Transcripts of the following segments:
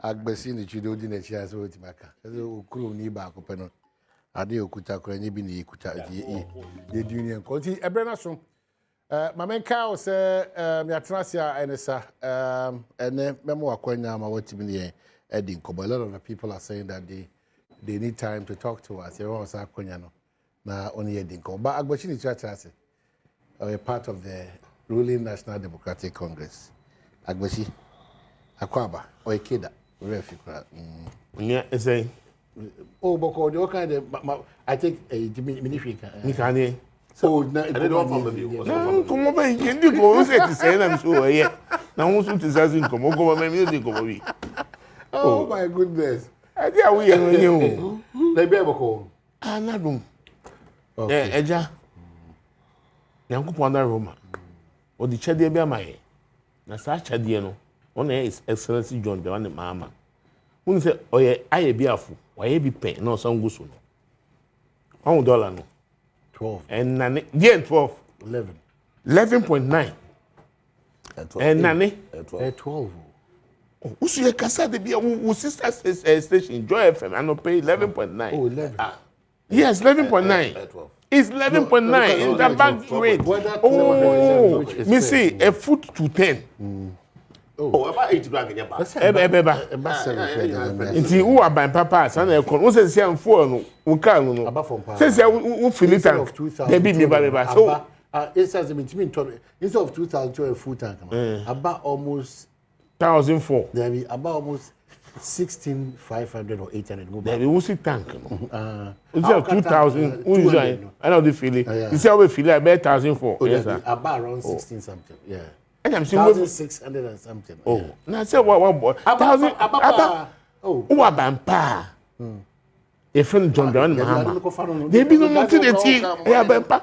agbesi ni chido di na chia so timaka so okuru ni ba ko pe no ade okuta kora ni bi na ekuta ye union ko ti ebe na so mamenka o se me atrasia enesa ene memo akwanya ma watimi ne edin ko a lot of the people are saying that they need time to talk to us you want sa akwanya no na oni edin ko ba agbachi ni atrase a part of the ruling National Democratic Congress agbachi akwaba o ekeda refikra yeah say oh boko the kind of I think minifika nikane so na I don't from you come over you go say to say na so here na won so to say come go me music come we oh my goodness I dey we here o na be boko anadum eja yankopon na Roma o di chede bia mai na sa chede no on is excellency John the one mama won say oye aye biafo waye bi pen na so nguso no $1 no 12 and nane yeah 12 11.9 and nane 12 usu ye kasa de bia wo sister station Joy FM and no pay 11.9 oh 11 yes 11.9 it's 11.9 in the back rate oh me see a foot to 10 oh about 8 grand get back eba nti wo aban papa sa na ekon wo se se amfo no wo ka no se se wo filita de bi me ba so it says instead of 2012 full tank about almost 1004 there be about almost 16,500 or 800 there be wo si tank no it's 2000 wo join I know the feeling you see how we feel about 1004 yes sir about around 16 something yeah and I'm saying 1,600 and something. Oh, now say what boy? 1,000. Oh, what bampa? A friend John Brown, Mama. They be no to the tea. Yeah, bampa.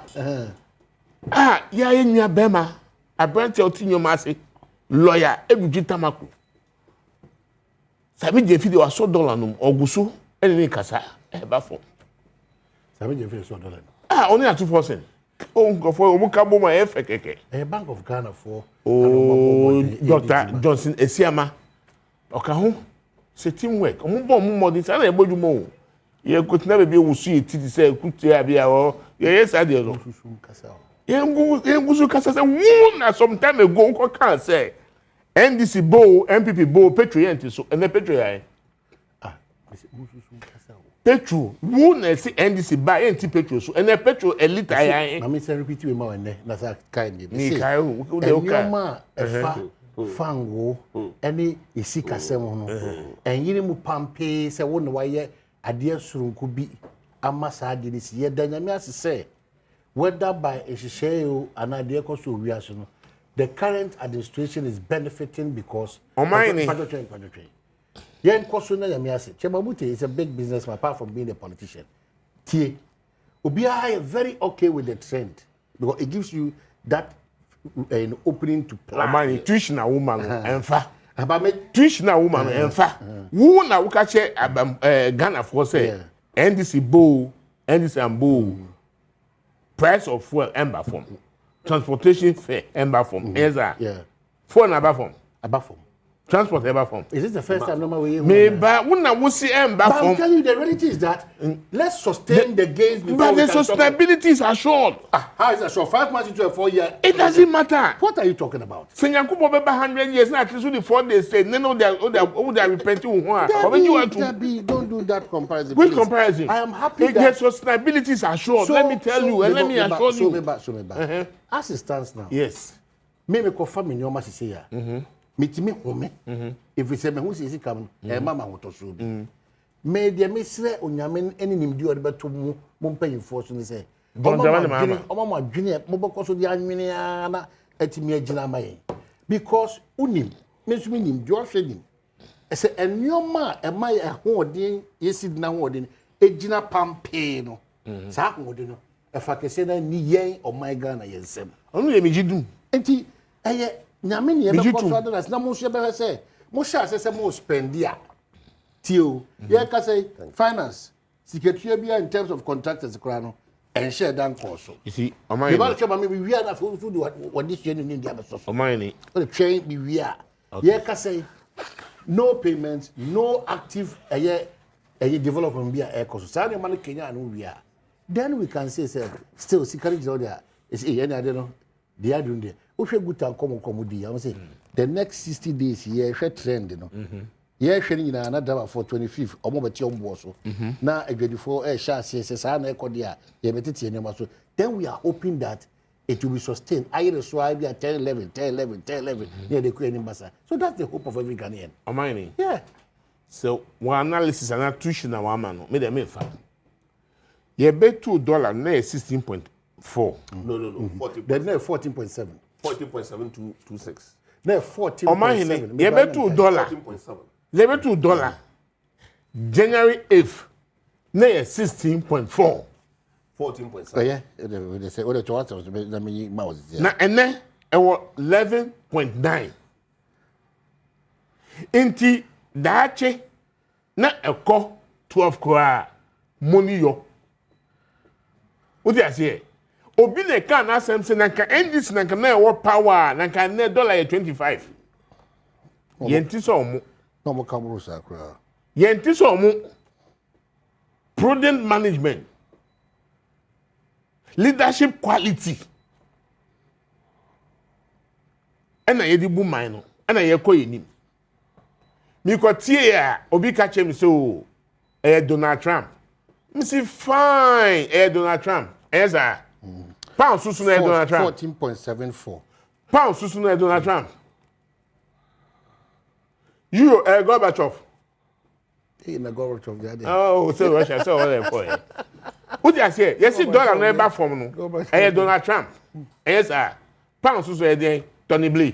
Ah, yeah, in your bema. I brand your tin your massy lawyer. Every jitamaku. Sabi je fidi wa $100 no ogusu. Any kasa. Bafo. Sabi je fidi $100. Ah, only at 2%. Oh, go for Omukabo my FKK. A Bank of Ghana for Dr. Johnson Esiama. Okaho. Se teamwork. Omumbo mumodi sa na ebojumo. Ye kotina be wusu etiti say kutu abia o. Ye ade no. Ye ngusu kasa say won na some time ago ko kan say NDC bo, MPP bo, Patriot so and Patriot. Ah, Petro, who na see NDC buy anti Petro so and Petro elite ayan. Na me say repeat we ma na na sa kind me kai o de o kai. Ma efa fango any isika sem no. Enyire mu pampe say wo na waye ade surunku bi amasa ade ni si ye danyame asese whether by ehihye and ade ekoso wiase no. The current administration is benefiting because Yen Kosuna Yamiase, Chemabute is a big businessman apart from being a politician. Tie. Ubia very okay with the trend because it gives you that an opening to plan. Amani tuition a woman enfa. Tuition a woman enfa. Wo na wo ka che Ghana for say NDC bo, NDC and bo. Price of fuel ember form. Transportation fare ember form. Yeah. Phone ember form. Transport ever form. Is this the first time normal way? Maybe when we see ember form. I'm telling you, the reality is that let's sustain the gains. But the sustainability is assured. How is it assured? 5 months into a 4 year. It doesn't matter. What are you talking about? Senyaku Bobe 100 years now. At least the 4 days say no, they are repenting. Don't do that comparison. Which comparison? I am happy that the sustainability is assured. Let me tell you, and let me assure you. So me as it stands now. Yes. Me confirm in your message say mitimi home if we say me who say come mama woto so bi me dia me sre onyame eni nimdi ode beto mu mpanyimfo so ni say mama adwene mo bokoso dia anwene na atimi agina maye because unim me so nim jo hwedim ese enioma emaye hoodin yesid na hoodin egina pampe no sa hoodin no efa kese na ni yen o my Ghana yensem onu ye mejidum enti eye nyame ne be koso adoras na mo hye be say mo sha say mo spend dia tio ye ka say finance secretary bia in terms of contractors kra no en share dan koso you see omai be chama me we are for do what this year ni dia be so omai ni o train be we are ye ka say no payments, no active development be a eco. So money Kenya and we are. Then we can say still security order is I don't know. They are doing there. If you good and come I will say the next 60 days here trend, you know. Yeah, sharing in another for 25th or more but so. Now a 24 says I echo there. Then we are hoping that it will be sustained. I so I be at 10, 11, 10, 11, 10, 11 near the Queen Massa. So that's the hope of every Ghanaian. Am I mean? Yeah. So one analysis and a tuition and one man made a mefa. You bet $2 near 16.4. No. 40. Then 14.7. 14.726. No 14. Am I mean? You bet $2. 14.7. You bet $2. January 8th near 16.4. 14.7. Yeah, they say, what the choice was the mini mouse. Now, and then it was 11.9. Inti dache na eko 12 crore money yo. What do you say? Obi ne kan asem se nanka endis nanka na ewo power nanka na $25. Yenti so mu. No more camera sakra. Yenti so mu. Prudent management. Leadership quality. Ena yedi bu man no. Ena ye kɔ yenim. Mi kɔ tie ya obi ka che mi so Donald Trump. Mi say fine Donald Trump. Eza. Pound susu na Donald Trump. 14.74. Pound susu na Donald Trump. You Gorbachev. Hey, na Gorbachev the other. Oh, so Russia so all that for. What you say? Yes, dollar no eba from no. Donald Trump. Yes, sir. Pound so there Tony Blair.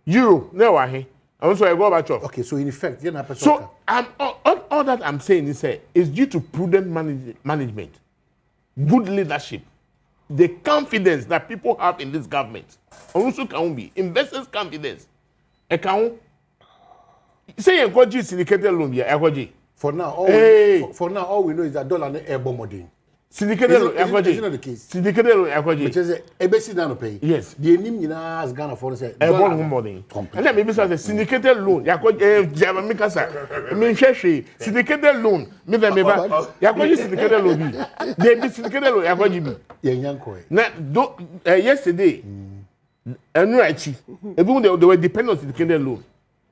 Euro no wa he. Also I go back to. Okay, so in effect, so all that I'm saying is due to prudent management, good leadership, the confidence that people have in this government. Also can be investors' confidence. Account. Say you go syndicated loan here, For now, all we know is that dollar no airborne model. Syndicated loan, is not the case. Syndicated loan, which is a basic down pay. Yes. The name has Ghana for say airborne model. And then maybe say syndicated loan. Jamaica sir. Me share syndicated loan. Me ba syndicated loan bi. They be syndicated loan yakoji bi. Na yesterday Enuachi, even they were dependent on syndicated loan.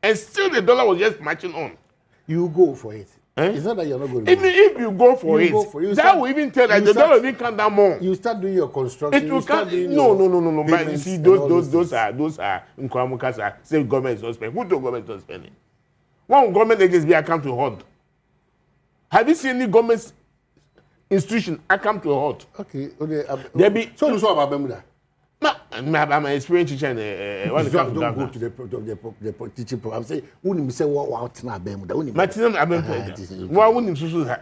And still the dollar was just marching on. You go for it. It's not that you're not going to even if you go for it, that will even tell that the dollar will come down more. You start doing your construction. It will come. No. But you see, those are Nkwamukasa. Say government is not spending. Who told government is not spending? One government agency account to hold. Have you seen any government institution account to hold? Okay. There be so about Bermuda. I'm an experienced teacher. Don't go to the teaching program. I'm saying, "Wouldn't you say what na Bermuda?" Martin, I'm why wouldn't you say?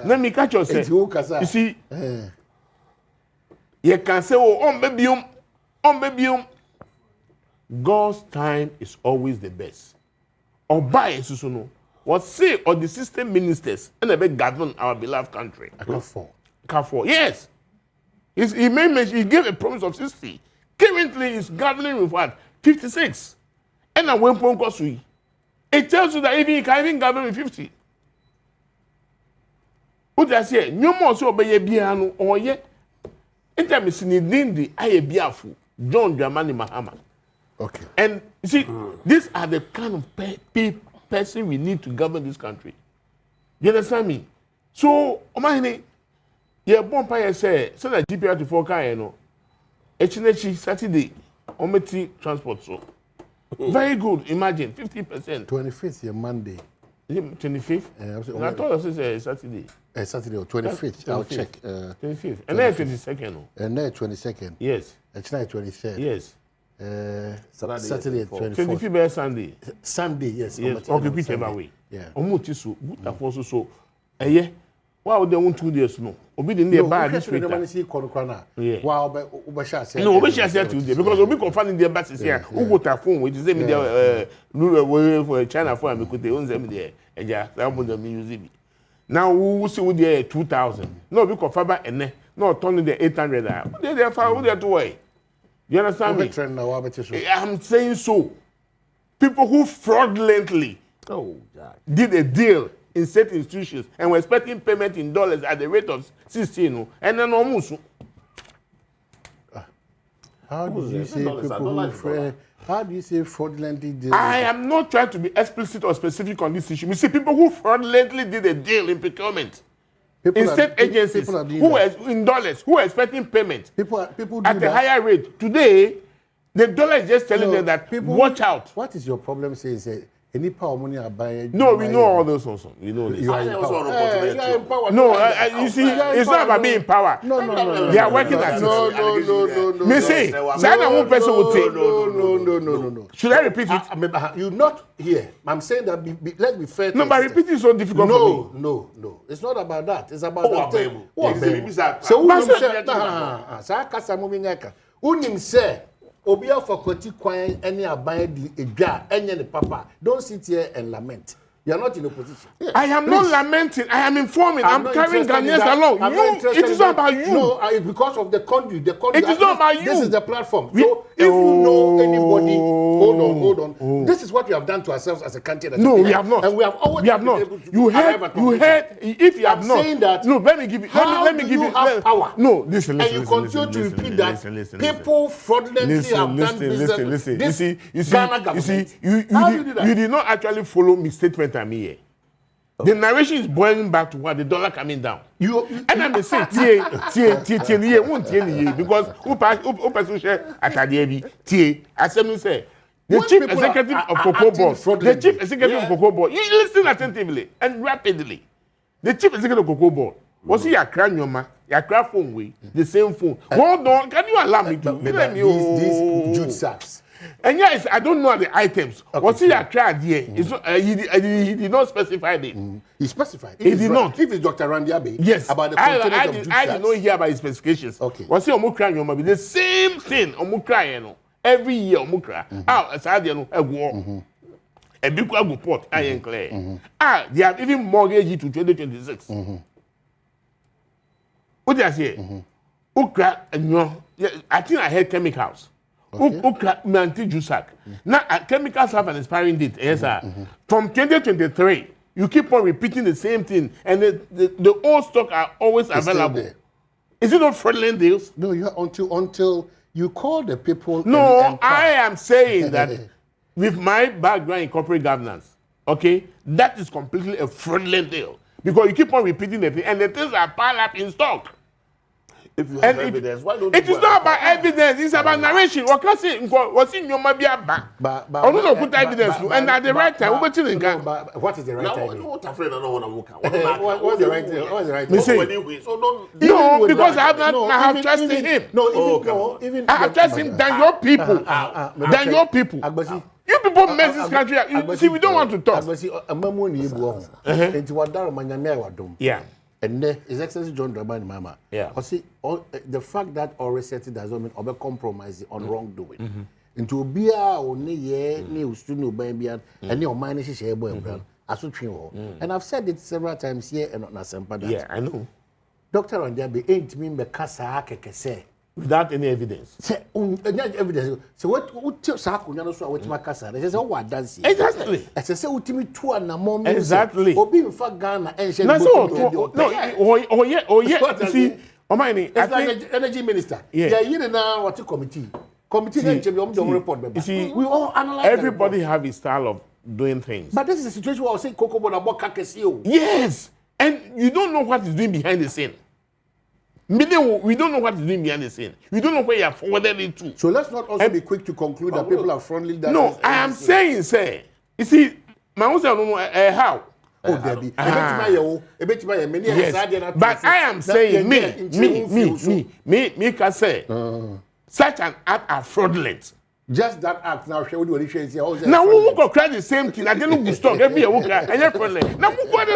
Let me catch yourself. You see, you can say, "Oh, on baby, God's time is always the best." Or by Susuno, what say or the system ministers and they govern our beloved country. I can't fall. Yes. He gave a promise of 60. Currently, he's governing with what? 56. And I went for Nkosui. It tells you that even he can even govern with 50. What I say? No more so obey Biano or yet. In terms of Nidindi, I a Biafu, John Dramani Mahama. Okay. And you see, these are the kind of person we need to govern this country. You understand me? So, Omahine. Yeah, bonfire say that GPR to 4K, you know. Echinechi Saturday, Ometi transport so. Very good. Imagine 50%. 25th, yeah, Monday. Is it 25th? I thought it was Saturday. Saturday or 25th. I'll check. 25th. And then 22nd. And then 22nd. Yes. Echina 23rd. Yes. Saturday 24th. 25th Sunday. Sunday, yes. Yes. Okay, whichever way. Yeah. Omoti so. Good so. Yeah. Why would they want 2 days? No, Obi didn't they buy this week. Wow, no, Obi shall say today because Obi confirming the embassy here. Who got a phone? Which is them there. For China phone, because they own them there. And yeah, that would be using. Now who see with the 2,000? No, we confirm and no turning the 800. They are far. Who they are to way? You understand me? I'm saying so. People who fraudulently did a deal in certain institutions and were expecting payment in dollars at the rate of 16, and then almost. How do you say people who how do you say fraudulently did? I am not trying to be explicit or specific on this issue. You see, people who fraudulently did a deal in procurement. In state agencies who were in dollars, who were expecting payment people at a higher rate. Today, the dollar is just telling them that watch out. What is your problem saying? Any power money are buying? No, we know all those also. We know this. You are in power. No, you see, it's not about being in power. No. They are working at it. No. Me say, one person will take. No. Should I repeat it? You're not here. I'm saying that let's be fair. No, but repeating is so difficult for me. No. It's not about that. It's about the thing. So Obia for Koti Kwan any abide the Eja, any the papa. Don't sit here and lament. You are not in opposition. I am not lamenting. I am informing. I'm carrying Ghanaians along. It is not about you. No, it's because of the country. The country. It is not about you. This is the platform. So if you know anybody, hold on. This is what we have done to ourselves as a country. No, we have not. And we have always been able to you heard. If you have not, saying that. No, let me give you. Let me give you power. No, listen. And you continue to repeat that. People fraudulently have done business. Listen. You see, you did not actually follow me statement. The narration is boiling back to what the dollar coming down. And I'm saying, because who share at the the chief executive of Cocoa Board, you listen attentively and rapidly. The chief executive of Cocoa Board was he a crown your phone way, the same phone. Hold on, can you allow me to? These jute sacks. And yes, I don't know the items. Okay, what's he tried here? He did not specify it. He specified. He did not. If it's Dr. Randy Abe, yes, about the containers of jute sacks. I did not hear about his specifications. Okay. What's he omukra? The same thing omukra. Every year omukra. A war. A big report. I am clear. They have even mortgaged it to 2026. What did I say? Ukra, I think I heard chemicals. Okay. Now, chemicals have an expiring date. Yes, sir. From 2023, you keep on repeating the same thing, and the old stock are always available. Is it not fraudulent deals? No, you until you call the people. No, I am saying that with my background in corporate governance, okay, that is completely a fraudulent deal because you keep on repeating the thing, and the things are piled up in stock. If you have evidence, why don't it is not about evidence, it's about narration. What can say? What's in your mabia back? I don't put evidence, and at the right time, what is the right time? What afraid I don't want to work out. What's the right time? What's the right time? No, because I have trust in him. No, even I have trust in than your people. Than your people. You people mess this country up. You see, we don't want to talk. Yeah. And His Excellency John Dramani Mama. Yeah. The fact that all resetting does not mean over compromise on wrongdoing. Into Bia or ne student Bambian and your mind is share boy and I've said it several times here and not Nasempa. Yeah, I know. Dr. Randiabe ain't mean the Casa say. Without any evidence. Evidence. So what Saku Nanoswa with Macassa? They say, oh, what does he? Exactly. As I say, ultimate 2 and a moment. Exactly. Or being for Ghana and she see, it's like energy minister. Yeah, you know what committee. Committee report. You see, we all analyze. Everybody have his style of doing things. But this is a situation where I say Cocoa Board about Kakesio. Yes. And you don't know what he's doing behind the scene. We don't know what he's doing behind the scene. We don't know where you are forwarded it to. So let's not also be quick to conclude that people are friendly. No, I am saying, sir. You see, my own don't know how. Oh, Debbie. Yes. But I am saying, me can say, such an act are fraudulent. Just that act now. Now who could cry the same thing? I didn't look stock every year. And you're fraudulent. Now who got it?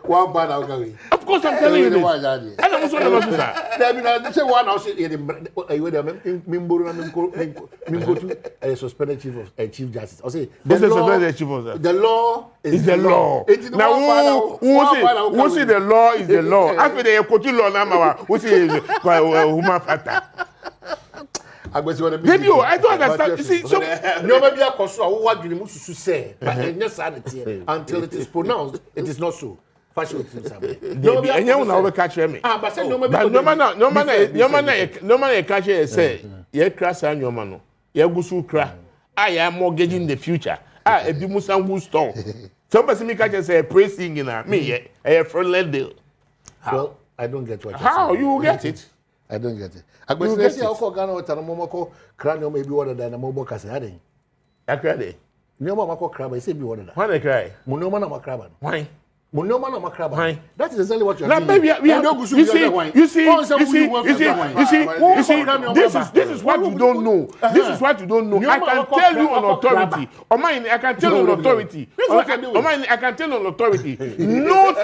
One bad outgoing. Of course, I'm telling you this. And I'm also never say one house a suspended chief justice. I'll say the law is the law. Now who say the law is the law? After the law now, who say human factor? Agbesi wona Baby, I don't understand. You see, so no maybe akoso awo wadwene mususu say, but enya sa de tie until it is pronounced, it is not so. Fashion things happen. No, enya una we catch me. Ah, but say no maybe no man catch you say, ye crash an your man. Ye gusu kra. I am mortgaging the future. Ah, e bi musangu store. Somebody me catch say praise singing na me a friendly deal. Well, I don't get what how you get it? I don't get it. Agbesi say akọ Ghana wata no momako kra no maybe water da na mobo kase aden. Akra dey. No momako kra ba say bi water da. Why they cry? Mo no man na makraba. Why? That is exactly what you're doing. Maybe you see, this is what you don't know. This is what you don't know. I can tell you on authority. I can tell you on authority. I can tell you on authority. No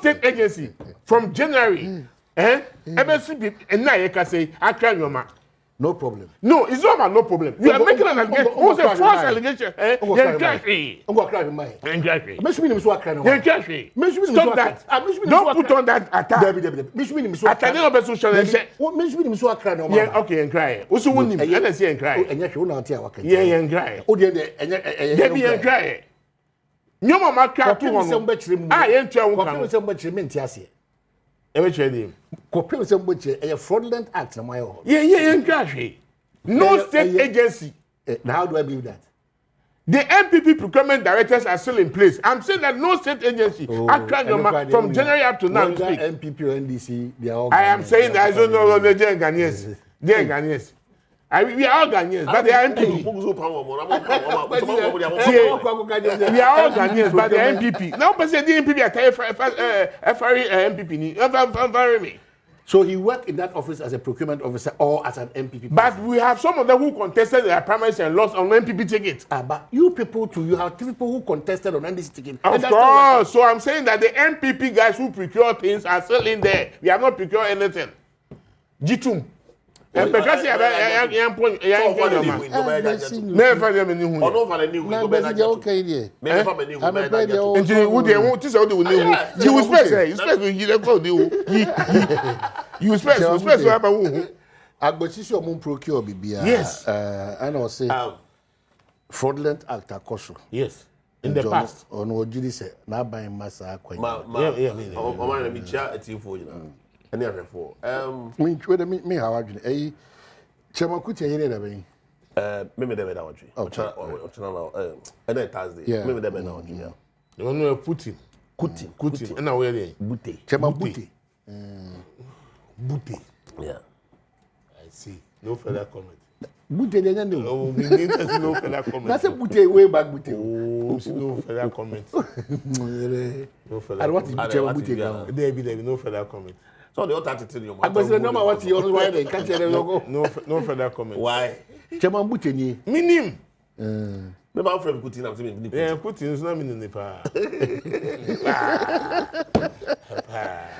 state agency from January. MSC and now you can say I can your man. No problem. No, it's not about no problem. You are making an allegation. What's a false allegation? You're crazy. Stop that. Don't put on that attack. Okay, and cry. Also, when you say and cry. Yeah, and cry. Debbie and cry. No mama cry to one. I enter one. A fraudulent act. Yeah. No state agency. Now, how do I believe that? The MPP procurement directors are still in place. I'm saying that no state agency from January up to now. MPP or NDC, they are all. I am saying that I don't know the Ghanaians. They are Ghanaians. We are all Ghanaians, but they are MPP. We are all Ghanaians, but they are MPP. Now, but the MPP are MPP. So he worked in that office as a procurement officer or as an MPP. But we have some of them who contested their primaries and lost on MPP tickets. But you people too, you have people who contested on NDC ticket. Of course. So I'm saying that the MPP guys who procure things are still in there. We have not procured anything. G2. And because you have yes. And I'll say fraudulent act akoso. Yes. In the past. On what you say, now buying massa. Any other for me how I do Chairman Kuti any other way. Maybe they were and then Thursday. Maybe they were now. You know Putin. Kuti. And now where they Bute. Chairman Bute. Bute. Yeah. I see. No further comment. Bute they don't know. Oh, we need no further comment. That's a Bute way back Bute. Oh, no further comment. No further. And what is Chairman Bute? There be no further comment. So the other attitude you I was no what you why they can't tell logo. No further comment. Why? Chairman Bute ni. Minim. Me ba friend Putin am say me. Yeah, Putin is not meaning pa.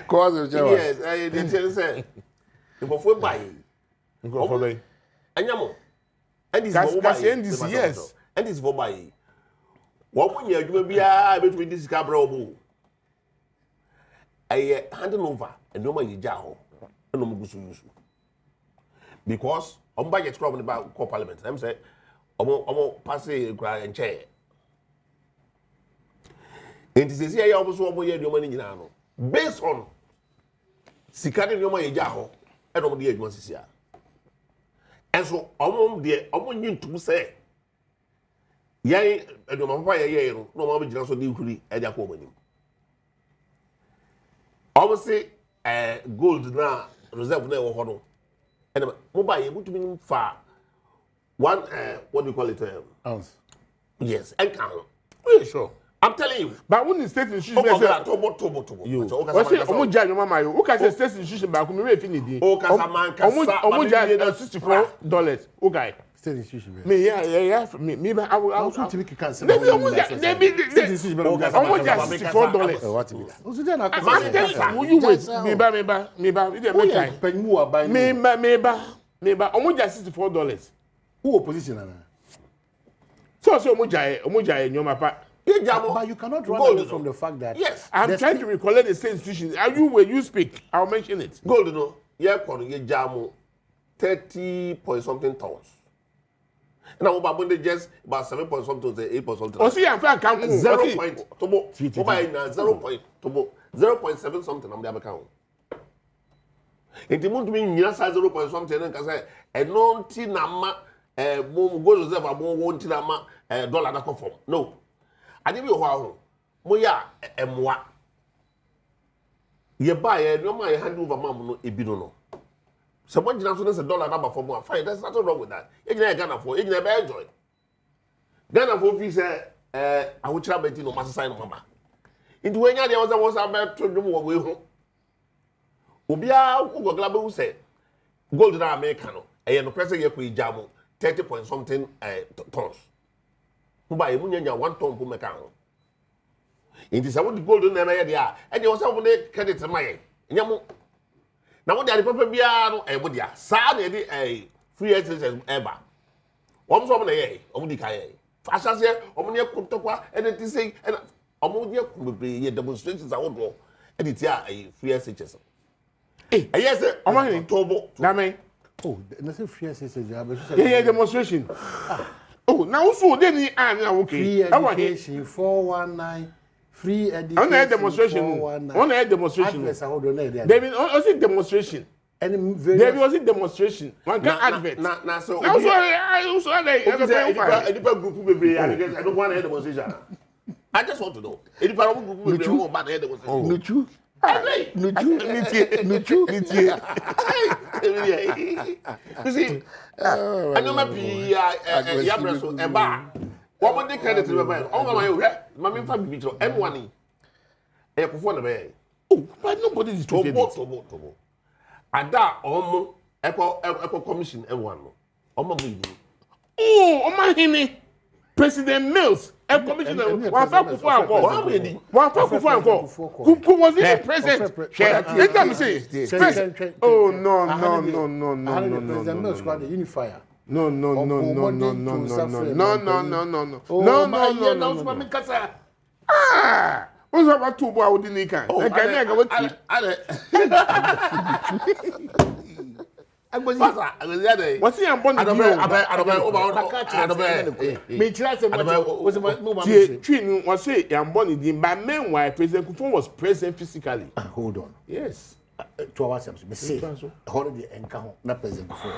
Cause yes, I dey tell say. If for buy. Go for buy. Anyamo. And this for buy. Yes. And this for buy. What when you adwuma bia between this cabra obo. I handing over and no man yija ho no mo gusu yusu because on budget crop about co parliament I'm say omo pass gra en chair enti se se ya omo so omo ye nyoma ni nyina no based on sikade nyoma yija ho e no mo de adwuma sisia and so omo de omo nyintum say yan adwuma papa ye no no mo gina so de huri e de akọ manim. Obviously, gold na reserve na wo no. And mobile you put me for one what do you call it? Ounce. Yes, and can. Yeah, sure. I'm telling you. But when the state institution say tobo. You. What's it? Omuja your mama you. Who say state institution ba ko me we finish dey. Omuja $64. Okay. State institution. Me yeah. Me I will to make cancer. Maybe state institution. Omuja $64. What be that? Oso dey na will you wait? Me ba. We dey make time. Penmu abai. Me ba. Omuja $64. Who opposition na? So omuja nyoma pa. But you cannot run away from the fact that yes, I'm trying to recollect the same institutions. When you speak, I'll mention it. Gold no, yeah, kono ye jamo 30 point something tons. And I'm about just about 7 point something to 8 point something. Oh, see, I'm fair. 0 point tobo. 0 point tobo. 0.7 something. I'm the account. In the month, mean yes, 0 point something. And say, and no tinama, goes over one tinama, dollar that conform. No, I give you a while. Moya, moi. You buy a no my hand over mamma, no, no. Someone just says $1 number for more. Fine, there's nothing wrong with that. You ain't Ghana for, you never enjoy. Ghana for fees, I will travel to no master sign of mama. Into when there was about to do what we hope. Ubia, who glad who said, gold in Americano, and the president you jam 30 point something tons. Who buy a million 1 ton per mecano. It is a wood golden area, and there was some credit to my. Now what the people be a wood ya, sad a free exercise ever. One from the Omudikaye. Fashion here, Omonia Kuntokwa, and it is saying, and Omodia could be demonstrations I would go, and it's a free exercise. Hey, yes, Omani, Tobo, Name. Oh, that's a free exercise. Yeah, demonstration. Oh, now so then he okay. Free education 419. Free education. On a demonstration. On a demonstration. There was a demonstration. There was a demonstration. One can advert. Now, so I also had a group will be. I don't want a demonstration. I just want to know. If I don't group will be about a demonstration. You see, I know my Yabraso and Bar. What would they credit to the man? Oh, my family, M1. I perform the way. Oh, but nobody is Tobo. And that almost Echo Commission M1. Oh, my Henny. President Mills, a commissioner, one who was in present. Let me say, oh, no. President Mills got the unifier. No. Ah, what's about 2 boys in the car? What's the important? President Kufuor was present physically. Hold on. Yes. 2 hours. Say, holiday encounter, not President Kufuor.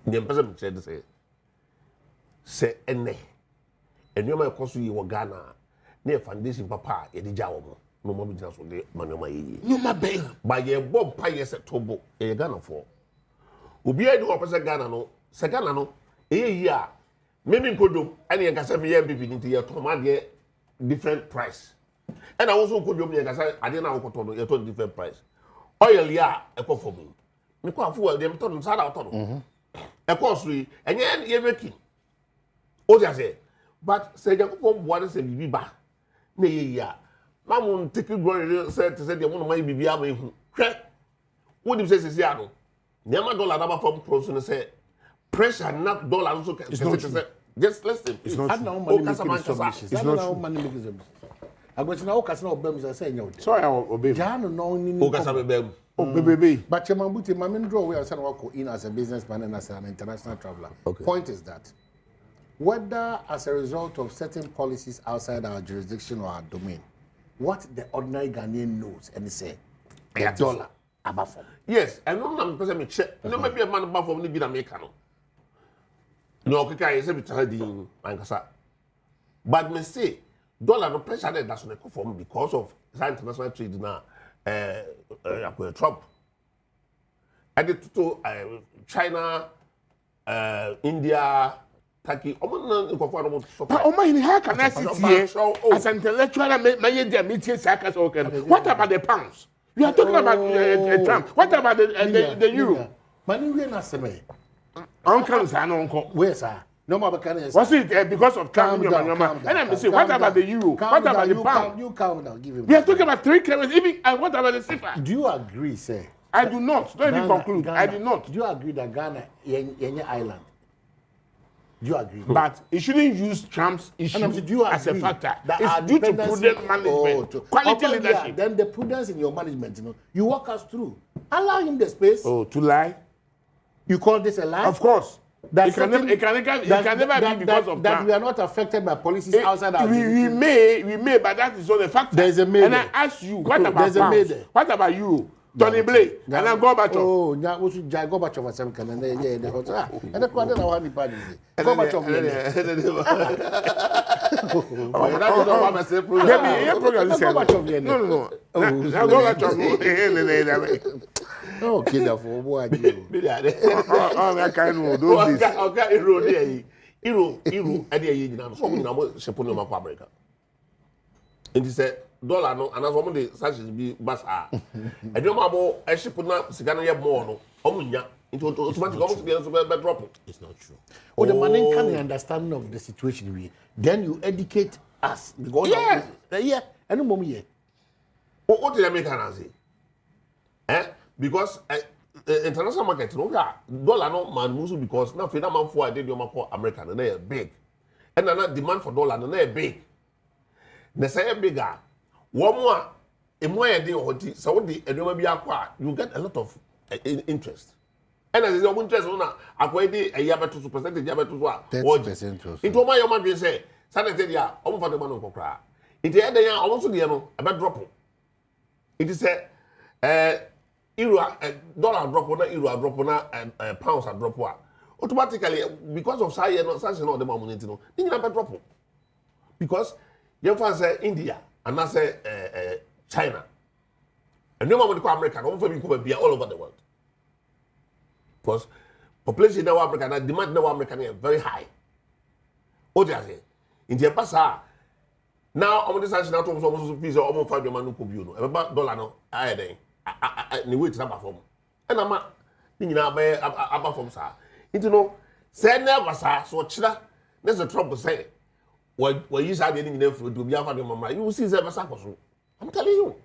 The president said, say, and you may cause you Ghana near foundation papa, Eddie Jawo. No more business with the Manoma. No, my baby. By your Bob Pius at Tobo, a Ghana for. Ubia do opposite Ghana no, Sagana no, a maybe could do any Casavian BP into your command different price. And I also could do me as I didn't know what to different price. Oil, yeah, a for me. Me quite full them to Sada Auto. A costly, and yet you're making. Oh, I say, but say, what is a biba? Nay, yeah. Mamma take you going said to say the one of my baby. What if says Yano? Never $1 from close and say pressure not dollar also can just listen. It's not money making. I'm going to know Casino Bems are saying, sorry, I'll obey. Jan no baby. But your Mambuti, Mamin draw we are in as a businessman and as an international traveler. Okay. Point is that whether as a result of certain policies outside our jurisdiction or our domain, what the ordinary Ghanaian knows and say a dollar above from. Yes, and no person check. No maybe a man above from the American. No, okay, I say it's hiding Mancasa. But me say dollar no pressure that doesn't conform because of international trade now. Trump. I did to China, India. Turkey, how can I sit here as an intellectual what about the pounds? You are talking about Trump. What about the euro? Money we not say. Uncle, where sir? No more was it because of Trump? And I'm saying, what about the euro? What about the pound? You calm down. Give him. We are talking about 3 currencies. Even and what about the CFA? Do you agree, sir? I do not. Don't even conclude. I do not. Do you agree that Ghana is island? Do you agree? But it shouldn't use Trump's issue as a factor. It's due to prudent management, quality leadership. Then the prudence in your management, you walk us through. Allow him the space. Oh, to lie? You call this a lie? Of course. That It can never be because of that we are not affected by policies outside our we may, but that is not a factor. There's a may. And I ask you, what about There's a may there. What about you? Tony Blay, and I go back to. Oh, now we should go back to our same can and the hotel. And the quarter now one party. Go back to No. Now go back to. Oh, kid of what you. Oh, that kind of do this. Okay, Euro, at the age now, so we know Shapon of America. And he said, dollar no, and as one of the such be basa. I don't know, I should put up Sigana more, Omunya, into automatic almost be a drop. It's not true. Oh, the man can understanding of the situation we then you educate us. Because yeah, and no here. What did American say? Because international market no dollar no man move because now for that man for I did your American and they are big. And then demand for dollar and they are big. They say bigger. One more day or so the you get a lot of interest. And as your interest on a year to percentage to 30%. Into my own say, Saturday, almost for the man of cry. Into the end, almost the about drop. It is a euro dollar drop on euro drop on pounds a drop one. Automatically, because of size, such not the moment, you never drop. Because you say India and I say China. And no one will America, be all over the world. Because population in Africa and demand in America is very high. What do you say? In the past, now I'm going to say now to almost fees almost 5 million kubiuno. About dollar no, I then. Ni wait na perform. And I'm ni nyina be aba form sa. Into no, say never sa so chira. There's a trouble say. When you say the nyina fu do bia fa de mama, you will see say besa koso. I'm telling you.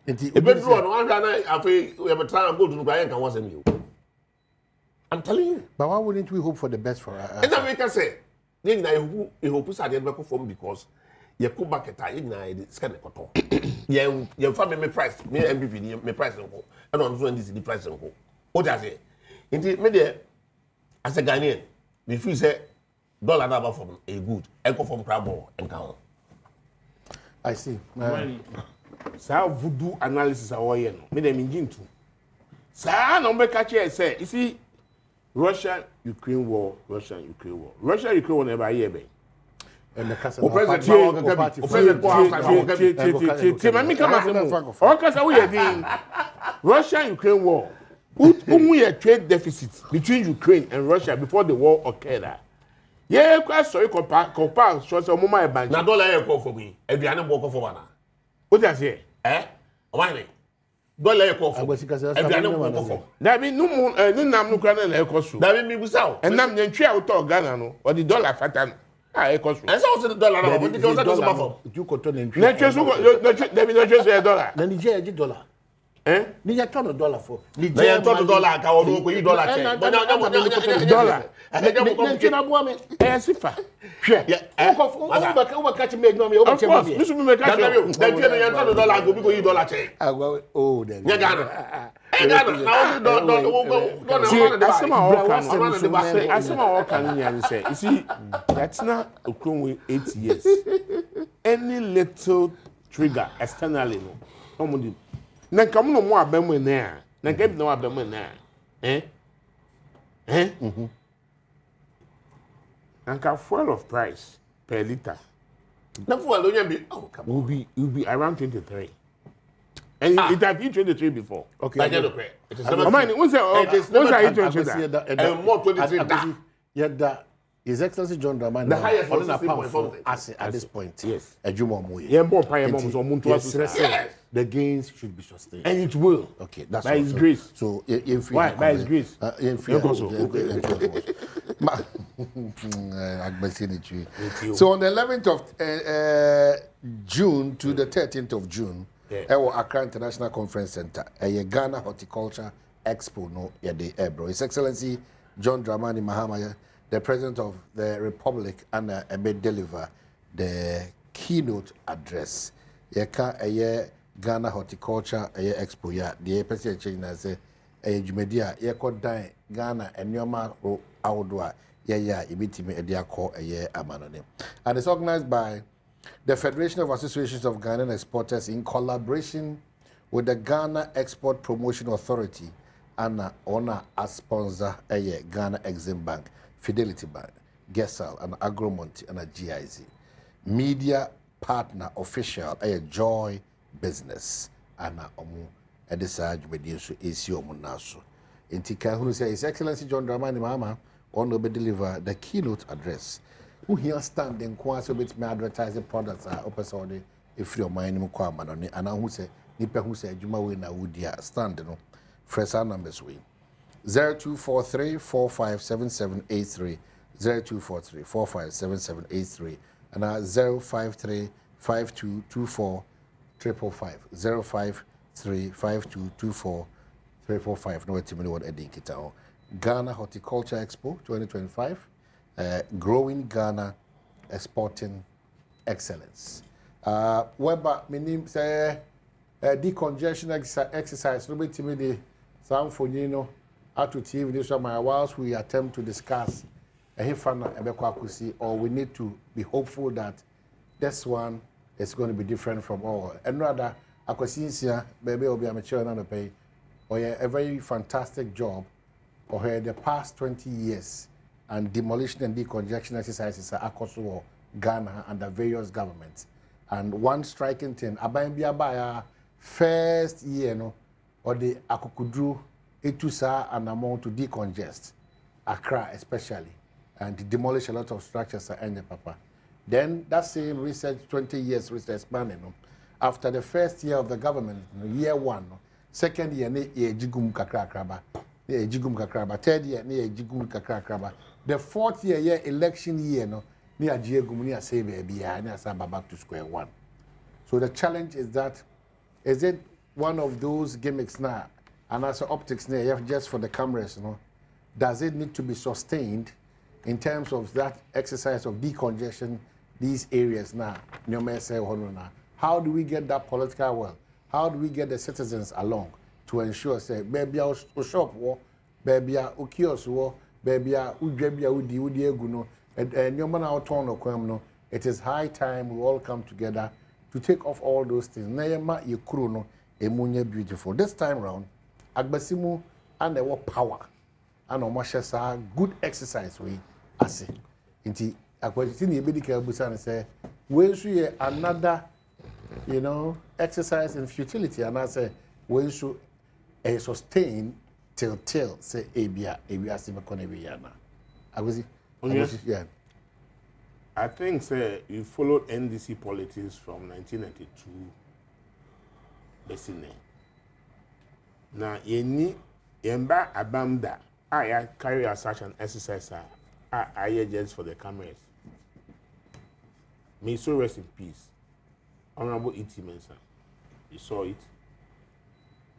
E be draw no wan na afi we be try go to no kan was am you. I'm telling you. But why wouldn't we hope for the best for us? And then we can say, you know, you hope to the end form because you come back at you know, scan the cotton. You family me price, me MVP, me price and go. And on this the price and go. What does it? Indeed, me there as a Ghanaian, if you say dollar number from a good, echo from crab and count. I see. So voodoo analysis are here. Me them engine too. So no make catch here say, you see. Russia-Ukraine war. Russia-Ukraine war never hear me. And the president Russia-Ukraine war. Only a trade deficit between Ukraine and Russia before the war occurred. Yeah, quite sorry compare so mama bank. Na dollar e call for me. E bi ane bo for wana. What does say? Why dollar e call for. E bi ane bo for. That mean no nam no kra na e koso. That mean me busa. And nam nyantwi a to Ghana no or the dollar fatan. E koso. And so the dollar na, but the dollar for. You ko to nyantwi. Nyantwi so no dollar. Na Nigeria ji dollar. Nigeria turn $1 for. Nigeria turn $1 ka o ko yi dollar che. Dollar. Na bo me. Sifa. Hwe. Uba catch me no me o che me. This will make catch. That you turn $1 go because you dollar che. Oh, then. Nya Ghana. You see, that's not a crown with 8 years. Any little trigger externally, no. Na come no more abemu na. Na get no abemu na. And fuel of price per liter. Na fuel will be around 23. And it had been 23 before. Okay. It is never. More 23. Yeah, His Excellency John Dramani. The highest for the at this point. Yes. The gains should be sustained. And it will. Okay, that's by His grace. So, if why? By His grace. So, on the 11th of June to the 13th of June, our Accra International Conference Center, a Ghana Horticulture Expo, no, bro. His Excellency John Dramani Mahama, the President of the Republic, and deliver the keynote address. Yeka Ghana Horticulture Expo, the president say jumedi a yekodan Ghana enyoma ahodo a yeye ebitimi ede akọ amanone. And it's organized by the Federation of Associations of Ghanaian Exporters in collaboration with the Ghana Export Promotion Authority and honor as sponsor Ghana Exim Bank, Fidelity Bank, Gesal and Agromonti and GIZ. Media partner official Joy Business and Edisa Jumedisu Isio Munaso. In Tika, who say His Excellency John Dramani Mama, on will deliver the keynote address. Who here standing quite a bit me advertising products are opposite if your mind and I who say Nipa who say Juma Wina Woodia standing no fresh numbers we 0243 457783 0243 457783 and 053 5224 555 053 5224 555 no timely one ending kita Ghana Horticulture Expo 2025 growing Ghana exporting excellence. Whereby my name say decongestion exercise. No be timid. Some for you know how to TV this one. Whilst we attempt to discuss or we need to be hopeful that this one is going to be different from all. And rather, I could see here, baby, will be a mature and pay or a very fantastic job or the past 20 years. And demolition and decongestion exercises are across Ghana under various governments. And one striking thing, Abaya first year, no, or the Akukudru, Etusa and amount to decongest Accra especially, and to demolish a lot of structures at Papa. Then that same research, 20 years research span, after the first year of the government, year one, second year, Jigum Kakraba. Third year, Jigum Kakraba. The fourth year, election year, no, near Jigum, say baby, back to square one. So the challenge is that, is it one of those gimmicks now, and also optics now, just for the cameras, you know, does it need to be sustained in terms of that exercise of decongestion, these areas now? How do we get that political will? How do we get the citizens along to ensure, say, baby, our shop war, baby, our kiosk war, baby, our udi eguno, and no, it is high time we all come together to take off all those things. Nayama yekruno emunye beautiful. This time round, Agbasimu and the power and omashasa good exercise we ase. Inti akwetini ebedika busan say we should another, you know, exercise in futility, and I say we should sustain till say ebia sibakone biyana. Yeah. I think, sir, you followed NDC politics from 1992. Besine. Now, yemba abamda. I carry out such an exercise. I just for the cameras. May so rest in peace. Honorable E.T. Mensah. You saw it.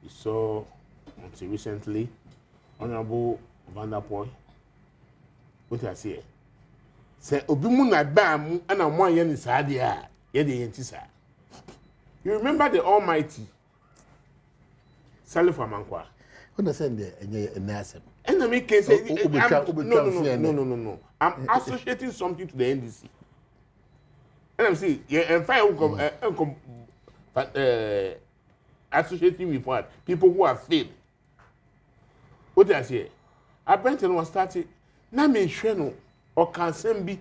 You saw until recently. Honorable Vanderpool. What I say? Say obimu na bam ana mo anye ni saade a ye de yenti sa. You remember the almighty Salif Amankwa? When I send the enasem. And I make say no. I'm associating something to the NDC. And I'm saying yeah, and fine associating with what? People who have failed. What I say? Apparently was started na me hwe no or can send be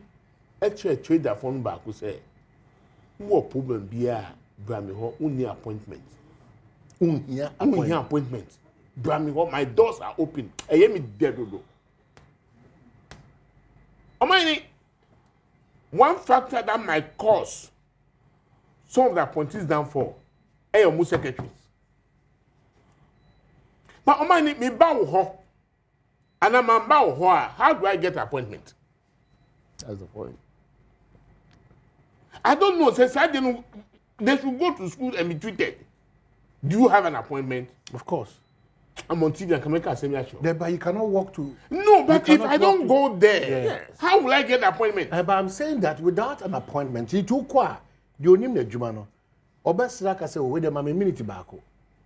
a trader phone back who say, what problem be a Bramiho, only appointment. Only appointment. Bramiho, my doors are open. I am dead. One factor that might cause some of the appointees down for AMU secretaries. But Omani, me bow ho. And I'm about how do I get appointment? That's the point. I don't know. They should go to school and be treated. Do you have an appointment? Of course. I'm on TV and can make a semi-show. But you cannot walk to. No, but if I don't go there, yes. How will I get an appointment? But I'm saying that without an appointment, you too qua. You need the Jumano. Or best like I say, wait a minute back.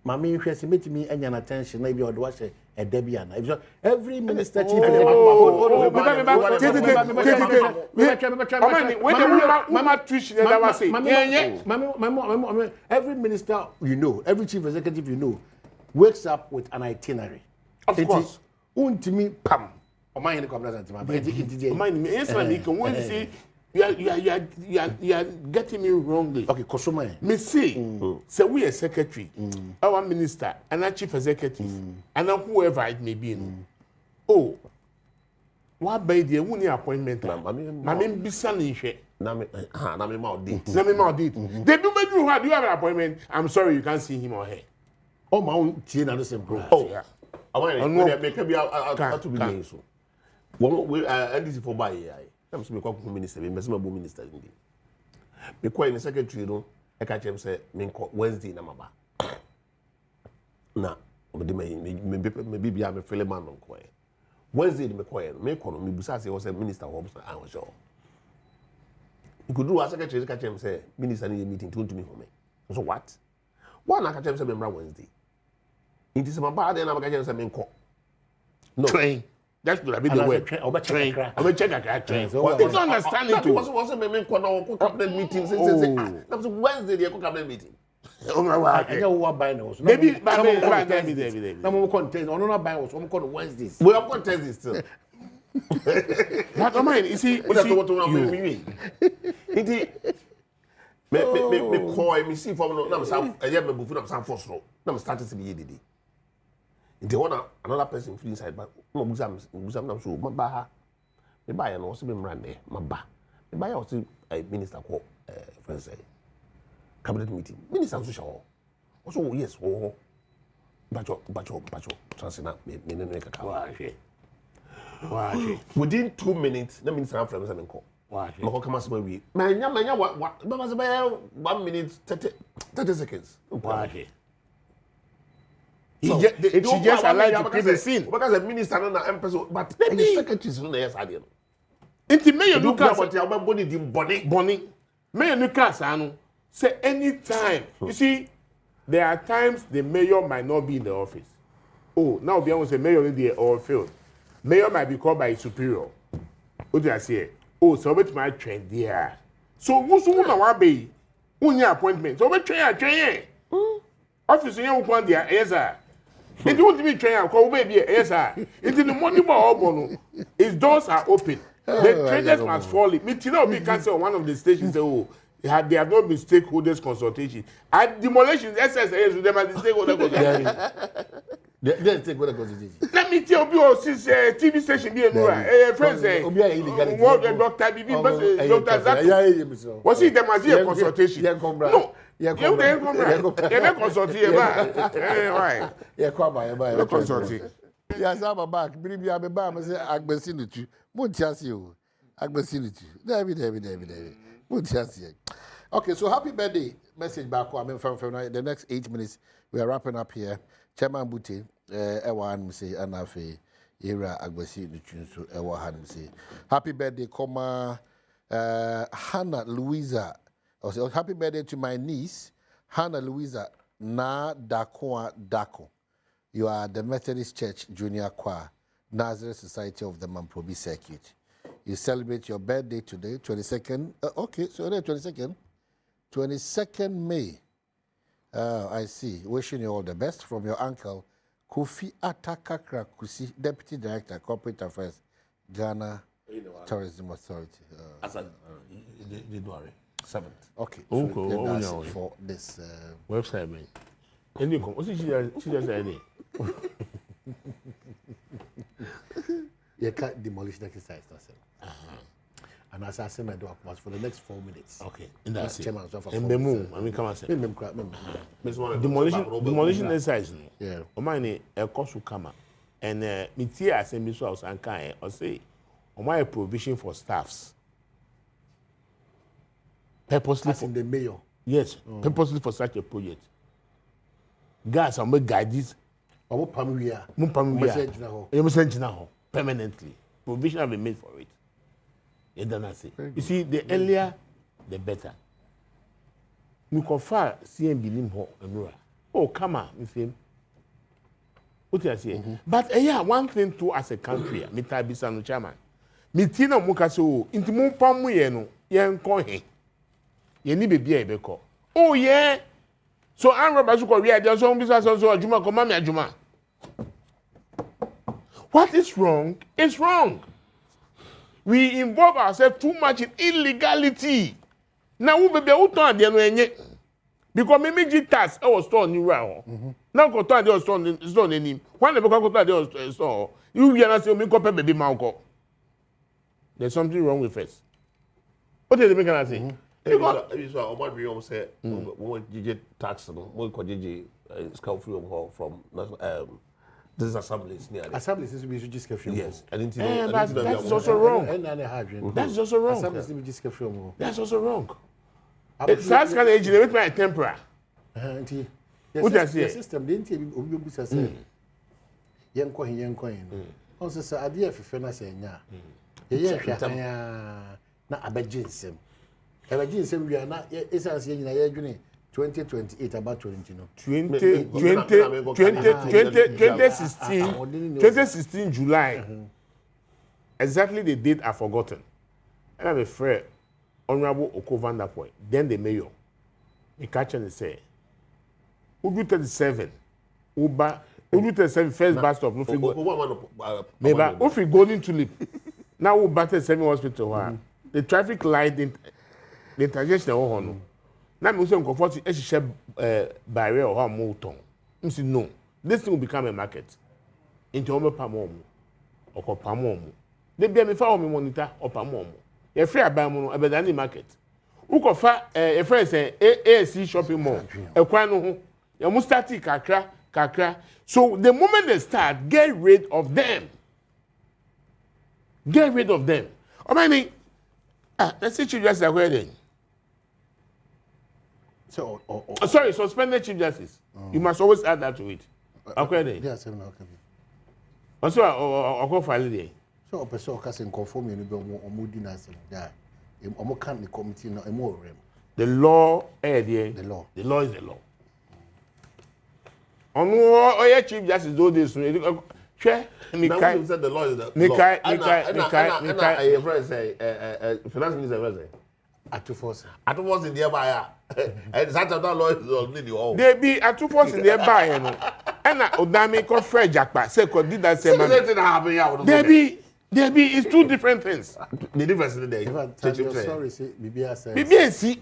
Mami hwese metimi anya na attention na bi o do wa she edabiana. Every minister chief every minister you know, every chief executive you know wakes up with an itinerary. Of course. Untimi pam. Oman ko president ma. Oman me yes na me can when say you are getting me wrongly. Okay, Kosoma. Me see, say we a secretary, our minister, and our chief executive, and whoever it may be. Oh, what by the only appointment? Mami bisa ni hwe. Na me ma date. Na me ma date. They do make you do you have an appointment? I'm sorry, you can't see him or her. Oh, my own tie na the same bro. Oh, I want to make be out to be so. One we NDC for buy here. I'm so call minister, me say my minister ndi. Me call in secretary no, e ka chem say me call Wednesday na maba. Na, me de me bibia me fele man no call. Wednesday me call no me busa say was minister wo I was sure. You could do a secretary ka chem say minister need meeting to me for me. So what? Why na ka chem say me Wednesday? Inti se maba dey na ka chem say me call. No. Train. That's good. I mean the word. Train. I'm a check a train. You don't understand it. Was a me cabinet meeting since that was Wednesday the cabinet meeting. Oh my God. I know what buy now. Maybe no more content. On not buy was some called Wednesdays. We have content still. That don't mind. You see, what me. Indeed. Me call me see for no some I have me bufu na some force no. Na me start to be yedidi. They want another person feel inside, but no museum so maba. Me buy no so be mrande maba. Me buy also a minister call friends say cabinet meeting. Minister so show. Also yes, oh. Bacho transina me no kaka. Wow. Within 2 minutes, the minister friends say me call. Wow. Mako kama se we. Manya what? Baba say 1 minute 30 seconds. Wow. So, she just allowed to create a scene. Because the minister and the empress, but the secretaries no yes idea. Inti mayor Lucas but you have body dim Bonnie. Mayor Lucas anu say anytime. You see, there are times the mayor might not be in the office. Oh, now we say mayor in the or field. Mayor might be called by his superior. What do I say? Oh, so which my trend there. So who's woman wa be? Unya appointment. So we train. Office you want there, yes sir. If you want to be trained, call baby, yes sir. Into the money more his doors are open. The traders must fall in. Me tell be cancel on one of the stations say, oh, they have not been stakeholders consultation. At demolition, SSAs with them at the stakeholder consultation. They take what consultation. Let me tell you, since TV station be a friend say, what Dr. Bibi, Dr. Zaki, was it them as a consultation? No. You consult here, why? Yeah, come by. Consult. Yes, I'm back. Bring me a bar. I say, Agbesinity. Montiasio. Agbesinity. David. Montiasio. Okay, so happy birthday. Message back. I mean, from the next 8 minutes, we are wrapping up here. Chairman Bute, Ewan say, and Afe, Era Agbesinity, so Ewan say, happy birthday, comma, Hannah Louisa. I say, happy birthday to my niece, Hannah Louisa Na Dako. You are the Methodist Church Junior Choir, Nazareth Society of the Mamprobi Circuit. You celebrate your birthday today, 22nd. Okay, so 22nd. 22nd May. I see. Wishing you all the best from your uncle, Kofi Atakakra Kusi, Deputy Director, Corporate Affairs, Ghana Tourism Authority. The 7th. Okay. So that's it for this website, man. And you come. What's she just said? You can't demolish the exercise. And as I say, my dog was for the next 4 minutes. Okay. And that's it. And I mean, come on, say. Demolition exercise. Yeah. O mine a cost will come. And me tia I say me so house and kind or say, o my provision for staffs. Purposely for the mayor. Yes, purposely for such a project. Guys, I'm going to guide this. I'm going to permanently. Provision have been made for it. You see, the earlier, the better. We confirm CMB Nimho and Rura. Oh, come on, with him. What you say? But yeah, one thing too as a country, me tabisa no chairman. Me tina muka so inti mo pamu ye no ye nko he. Ye ni bebi e beko. Oh yeah. So an roba so ko wi ade so bisa so adwuma ko ma me adwuma. What is wrong is wrong. We involve ourselves too much in illegality. Now we be out on the no enye. Because me ji tax I was store ni ra. Now go to the store ni. When the go to the store, you na say me ko pe baby ma ko. There's something wrong with us. What did they make an say? Because so what we almost say we GJ tax no, we ko GJ scout from this assemblies near. Assemblies is we just get Yes, and that's also wrong. That's also wrong. Assemblies we just get film. That's also wrong. It starts kind of generate my tempera. What I say? The system didn't obi obi say. Yen ko. On say ade afefe na say nya. Ye hwa na abajinsem. Abajinsem wi na essence ye nyina ye dwene 2028 about 20 no. 2016 July. Exactly the date I've forgotten. And I'm afraid Honorable Okovan that point. Then the mayor. He catch and say, who do 37? Uba, who do 37 first bus stop? Maybe if we go into Tulip. Now we battle 7 hospital. The traffic light, the interjection of Hono. Now we say comfort a barrier or motor. I say no. This thing will become a market. Into Ome Pamom or Pamom. They be me for me monitor or Pamom. A free abamono abedani market. Uko fa a friend say AAC shopping mall. A kwano you must start kakra. So the moment they start, get rid of them. Get rid of them. I mean, let's see Chief Justice Akweden. So sorry, suspended Chief Justice. You must always add that to it. Akweden. Yes, I'm okay. Also, I'll file it. So person can conform you no be na say that omo can the committee no emo rem. The law the law is the law. Oye Chief Justice do this. Share Mikai said the law is the law. Mikai. A friend say finance minister say Atufos in the buyer. And that law is already all. They be Atufos in the buyer no. And Odami ko Fred Jakpa say ko did that same man. There be it's two different things. The difference in the day. Sorry, say Bibia say. Bibia see.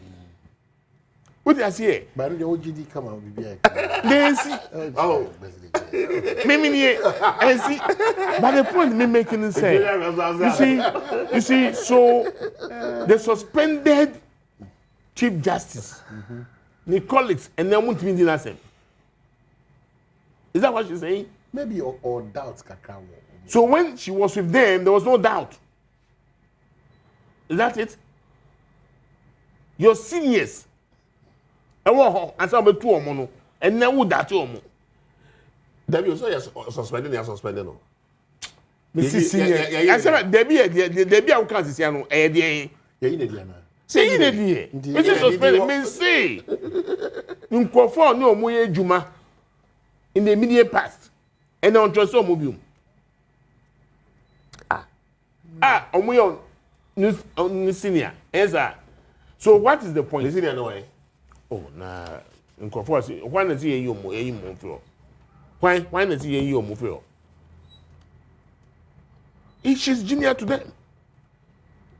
What you see? But the OGD come on Bibia. They see. Oh. Me and see. But the point me making is say. You see. So the suspended Chief Justice, the colleagues, and they won't be the same. Is that what she's saying? Maybe or doubts kakao. So when she was with them, there was no doubt. Is that it? Your seniors. And some two or mono. And now would that two. Debbie also suspended. They are suspended. No. Mrs. Senior. I said, Debbie, I can't see. I know. Say, Mrs. Suspended. Me say. You conform no more Juma in the immediate past. And on Trosso Mobium. Omuyo senior. Yes, so what is the point? The senior no way. Oh, nah. Why does he you more? Why does he you more? She's junior to them.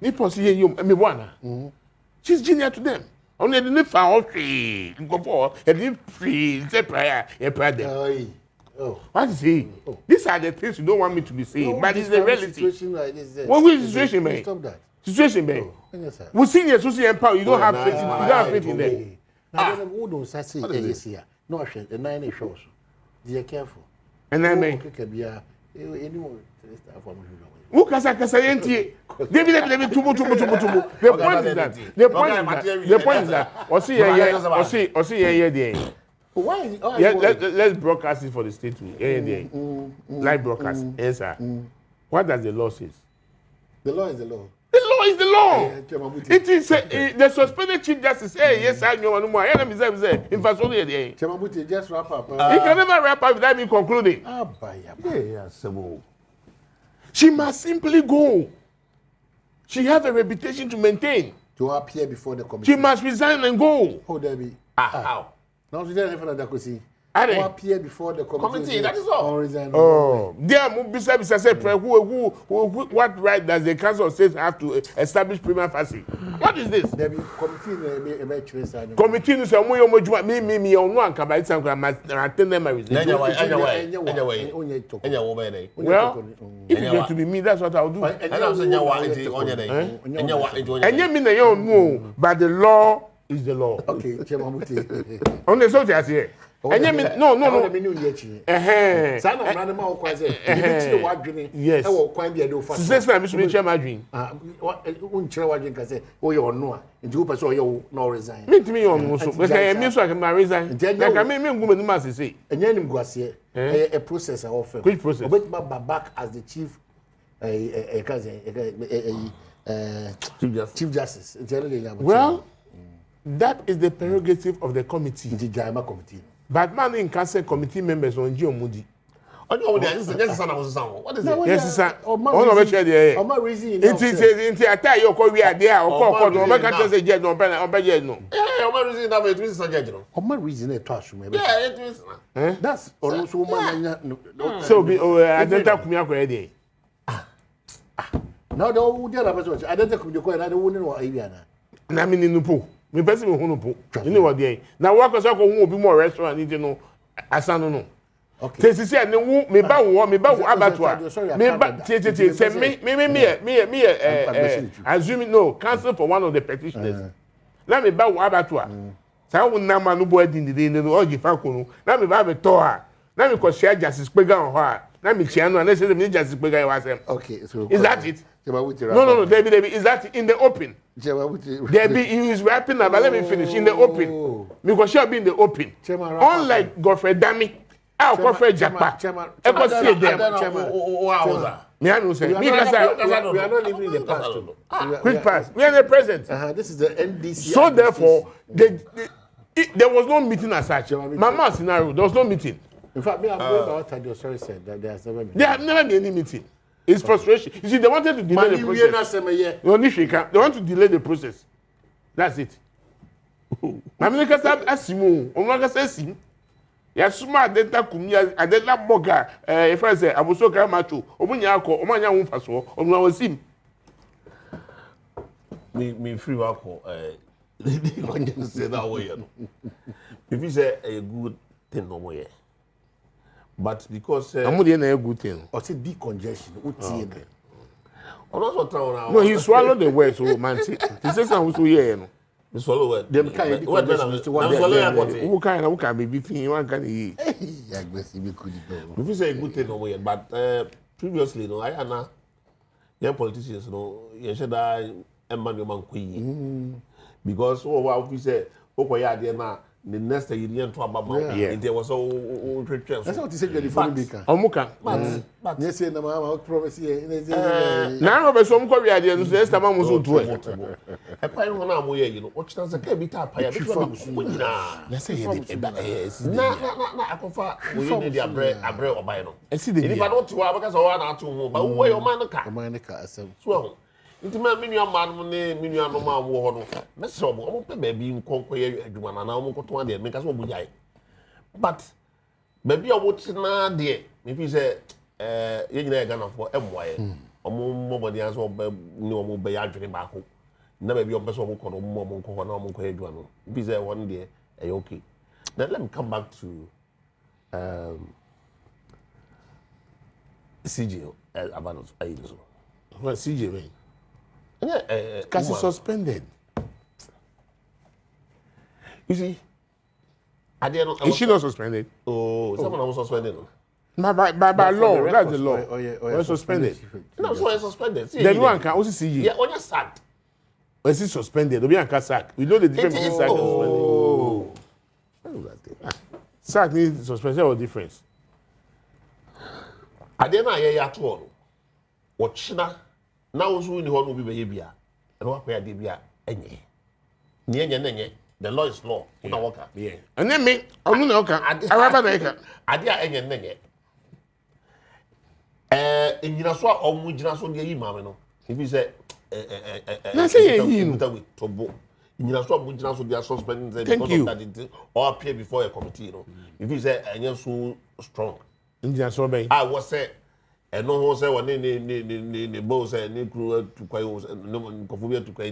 Nippon see you me one. She's junior to them. Only the live for free. And live free. Say prayer. Oh. What is he? Oh. These are the things you don't want me to be saying, no, but it's the reality. Situation like this, what is the situation, man? Stop that. Situation, man. Oh, yes, sir. We seniors who see empower, you don't have faith. You don't have faith in them. Now, who don't say this here? No, the 9 shows. Be careful. And I mean, anyone. Who kasa yenti? David, tubu. The point is that. Or see there. Why? Let's broadcast it for the state too. Live broadcast. Yes, sir. What does the law say? The law is the law. The law is the law. It is the suspended chief justice. Hey, yes, I know no more. I am say in fact only the. Chemabuti just wrap up. He can never wrap up without me concluding. She must simply go. She has a reputation to maintain. To appear before the committee. She must resign and go. How there be? How? Now she doesn't have that to To appear before the committee. That is all. Oh, there besides say what right does the Council of State have to establish prima facie? What is this? There be committee Committee no say me on one can say I attend them my Anyway. well, if it's going to be me, that's what I'll do. And I'm saying And you mean that you know, but the law is the law. Okay, Chemabuti. On the soldiers here. And you mean no. Yes. Since time we should share my dream. Me to me on so. Because me so I can resign. Like I mean me go no say. A process I offer. Which process? But back as the chief Chief Justice. Well, that is the prerogative of the committee. The Jama committee. But man in council committee members on Gio Moody. What is it? Yes, sir. One of the there. It I tell you, we are there. Or no, I can't say yes, no, no. Yeah, reason that it is a judge. Reason it touch me. Yeah, it is. That's also woman. So be I don't talk me already. Now the old person, I don't take you quite. I don't know Aviana. Na me ni nupo. Me person me hu nupo. You know what there. Na work so ko hu obi more restaurant you know asano no. Okay. Say say na wu me ba wo abattoir. Me ba say me assume no cancel for one of the petitioners. Na me ba wo abattoir. Sa wo na ma no bo adin de no ogi fa ko no. Na me ba be to ha. Na me ko share justice pega on ho a. Na me chia no na say me justice pega wa sem. Okay, so is that it? No, David, is that in the open? Debbie, he is wrapping up, but let me finish. In the open. Because she'll be in the open. Unlike Godfrey Dami, our Godfrey Japa. I could see them. Me, I know, say. We are not living in the past. Quick pass. We are in the present. This is the NDC. So, therefore, there was no meeting as such. Mama scenario, there was no meeting. In fact, I'm going about what Sorry said that there have never been any meeting. It's frustration. You see, they wanted to delay the process. They want to delay the process. That's it. I mean, because I'm Asimu, I'm not going to say, you're smart, data kumia, and then that boga, if I say, I was so macho, Omunyako, Omanya Wumpaso, Omawazim. Me free work, say that way. If you say a good thing, no more. But because I'm not a good thing. Or say decongestion. No, he swallowed the word, so man. He says I'm also here. He swallowed them kind who can be beating one can he? If you say a good thing, no way. But previously, no, I am young politicians, no, you should die Emmanuel Mankui. Because what we say, okay, yeah, now. The next day you didn't talk about there was all that's what you said the phone maker. Omuka. But yes, no mama promise here. Now of some Korea there no say man was to it. E pa no na mo ye you know. O chance say be ta pa ya be na. Na say na akofa we need the abre obai no. E si de. Ni ba no to wa because o na ato ho ba wo ye o man ka. O man ka asem. So nti ma menu amanu ne menu anoma wo ho no me se omo pe ba bi nkonko ye adwuma na na omo nkoto ade me ka so obujae but ba bi omo tina de me fi se ye nyina ga na fo emwaye omo mbobodi an so oba ni omo be ya adwene ba ko na ba bi omo so omo ko no omo nko ho na omo nko ye adwuma no fi se one day okay. Now let me come back to CJ Abanos Aizo. Well, CJ man. Because it's suspended. You see, is she not suspended? Oh, someone was suspended. By law, that's the law. Or suspended. No, so it's suspended. Then one can also see you. Yeah, on your sacked. Or is it suspended? Obi and sack. We know the difference between sack and suspended. Sack means suspension or difference. I didn't know at all. What China now was winning one will be behavior. and what pay debia enye nye the law is law una waka yeah and then me onu na oka araba na eka ade a enye enyina so a omu gyina so de yi maame no if you say na say yi no to bo enyina so omu gyina so de suspend say because of that it or appear before a committee you know if you say enye so strong enyina so ben I was say eno ho say won ne bo say ne kru to kwai no nkofobia to kwai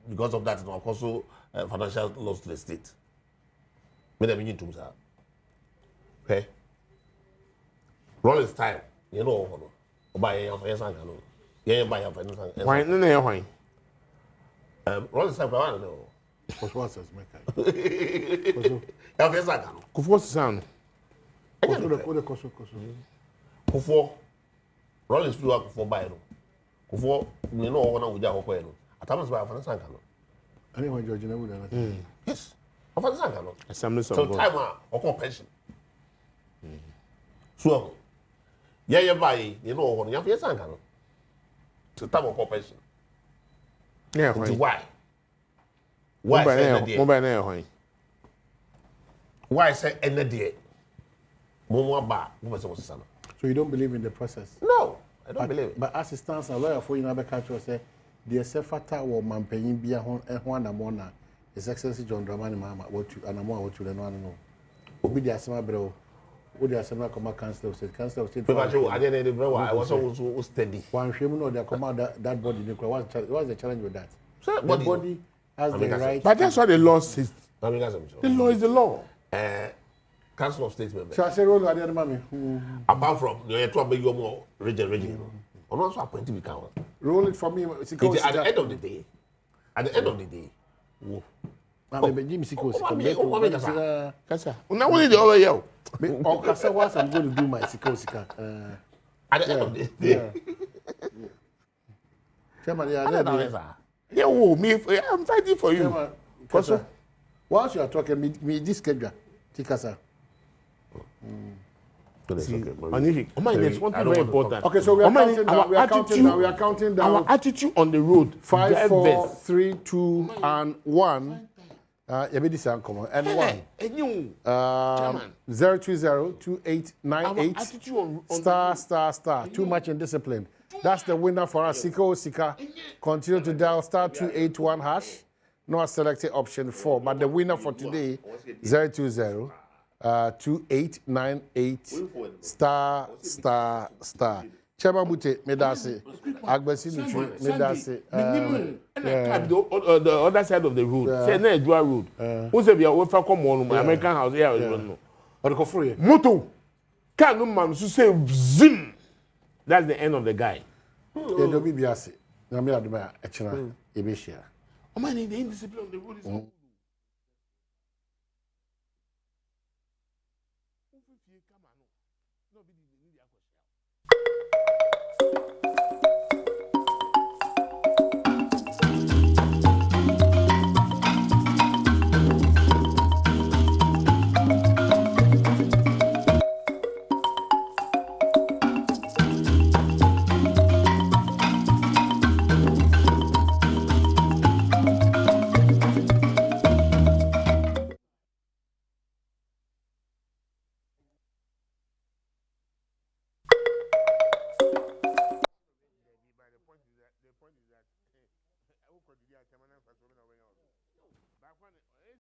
because of that no also financial loss to the state me dem yin tum sa okay rolling time you know ho no oba yen fa yesan kan no yen ba yen fa no san why no na why rolling time ba no Koso make ya fa yesan kan no kufo san koso kufo rolling speed wa kufo ba no kufo me no ho na wo ja ho ko no atamas ba fa san kan no ani ho George na wuda na yes o fa san kan no assembly so time o ko pension so yeah by you know ho ya fa san kan no so time o ko pension yeah why mobile na why why say end there mo ba mo say so you don't believe in the process? No, I don't believe it. But as it stands, a lawyer for you know, catch say the sefata or mampenyin bia ho na mo na His Excellency John Dramani Mahama what you anamo what you no know. Obi di asema brɛ o di asema kɔma council of state But you I didn't know I was also steady. One shame no they come that body what's the challenge with that? So, the body has the right. but that's what the law says. The law is the law. Council of State members. So I say roll at mommy. Apart from you to be your region. I'm also appointed to become. Roll it for me. At the end of the day, whoa. Kasa. Una woni the over here. On Kasa was I'm going to do my sika. At the end of the day. Chairman, yeah, I'm fighting for you. Kasa. Once you are talking, me this schedule. Tikasa. There's one thing very important. Okay, so we are counting down. Our attitude on the road. 5, 4, 3, 2, and 1. And 1. 020-2898 star. Too much indiscipline. That's the winner for us. Sika. Continue to dial star 281 hash. No selected option 4. But the winner for today, 020. 2898 star. Chairman Bute, Medase, Agbesi Nutri, Medase. The other side of the road. Say na Edua road. Who say we are come on American house here. Or go free. Moto. Can no man say zim. That's the end of the guy. Yeah, do be biase. Na me aduma echira ebeshia. O man the indiscipline on the road is